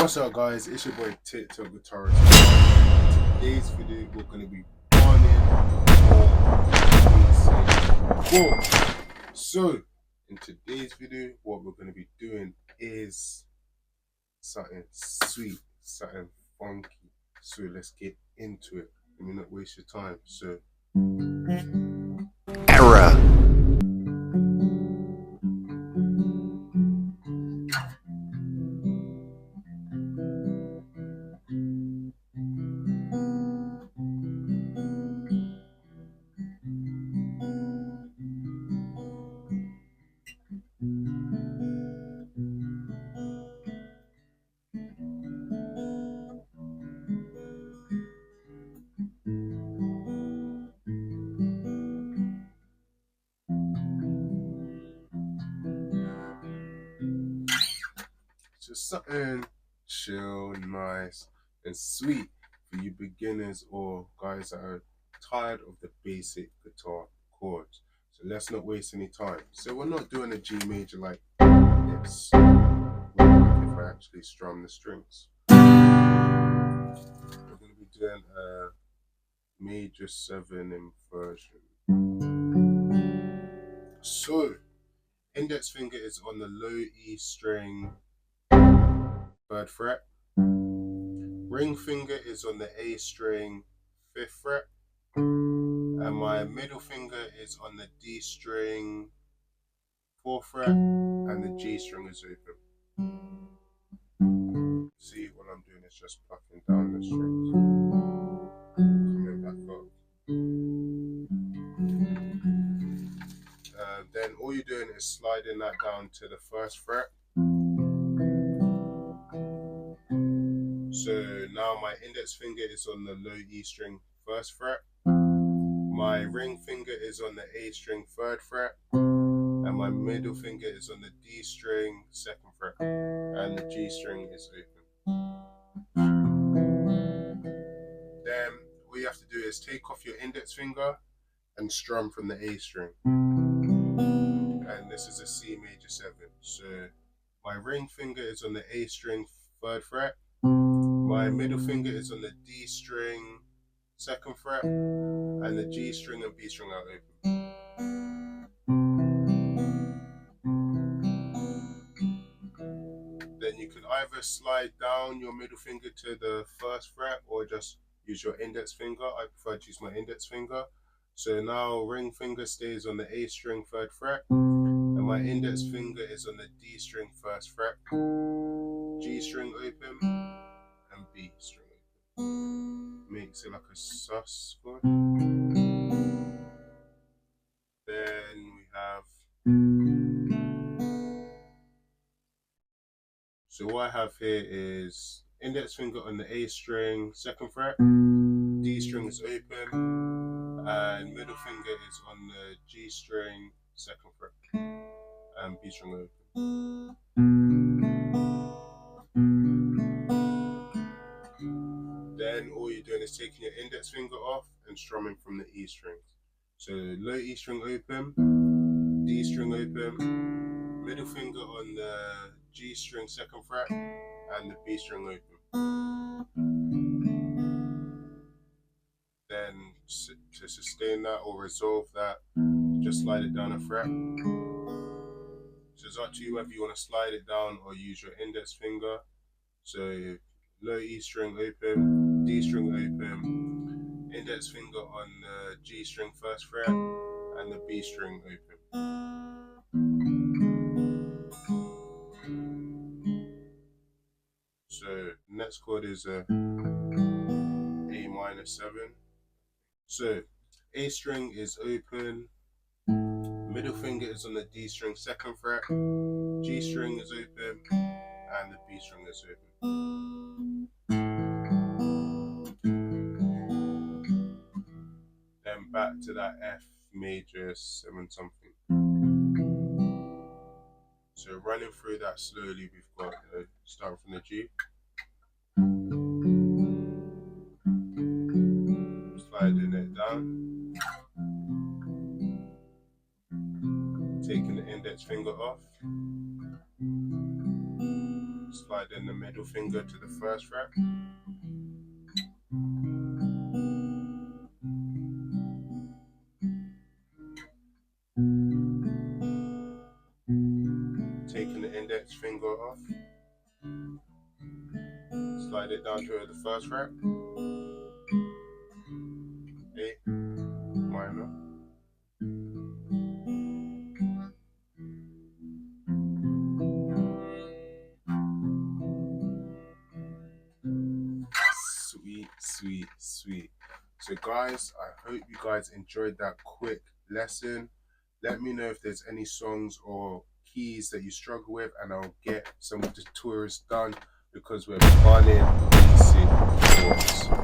What's up, guys? It's your boy TikTok Guitarist. In today's video, we're going to be barning or basic. So, in today's video, what we're going to be doing is something sweet, something funky. So let's get into it. Let me not waste your time. So, Error. just something chill, nice, and sweet for you beginners or guys that are tired of the basic guitar chords. So let's not waste any time. So we're not doing a G major like this. If I actually strum the strings, we're going to be doing a major 7 inversion. So index finger is on the low E string, 3rd fret. Ring finger is on the A string, 5th fret. And my middle finger is on the D string, 4th fret. And the G string is open. See, what I'm doing is just plucking down the strings. Coming back up. Then all you're doing is sliding that down to the 1st fret. So now my index finger is on the low E string, 1st fret. My ring finger is on the A string, 3rd fret. And my middle finger is on the D string, 2nd fret. And the G string is open. Then all you have to do is take off your index finger and strum from the A string. And this is a C major 7. So my ring finger is on the A string, 3rd fret. My middle finger is on the D string, 2nd fret. And the G string and B string are open. Then you can either slide down your middle finger to the 1st fret or just use your index finger. I prefer to use my index finger. So now ring finger stays on the A string, 3rd fret. And my index finger is on the D string, 1st fret. G string open and B string open. Makes it like a sus chord. Then we have, so what I have here is index finger on the A string, 2nd fret, D string is open, and middle finger is on the G string, 2nd fret, and B string open. Then all you're doing is taking your index finger off and strumming from the E strings. So low E string open, D string open, middle finger on the G string, 2nd fret, and the B string open. Then to sustain that or resolve that, just slide it down a fret. So it's up to you whether you want to slide it down or use your index finger. So low E string open, D string open, index finger on the G string, 1st fret, and the B string open. So next chord is a minor 7. So A string is open, middle finger is on the D string, 2nd fret, G string is open, and the B string is open. Then back to that F major 7 something. So running through that slowly, we've got starting from the G. Sliding it down. Taking the index finger off. sliding the middle finger to the first fret. Taking the index finger off, slide it down to the first fret, A minor, sweet, sweet, sweet. So guys, I hope you guys enjoyed that quick lesson. Let me know if there's any songs or keys that you struggle with, and I'll get some of the tutorials done because we're running basic chords.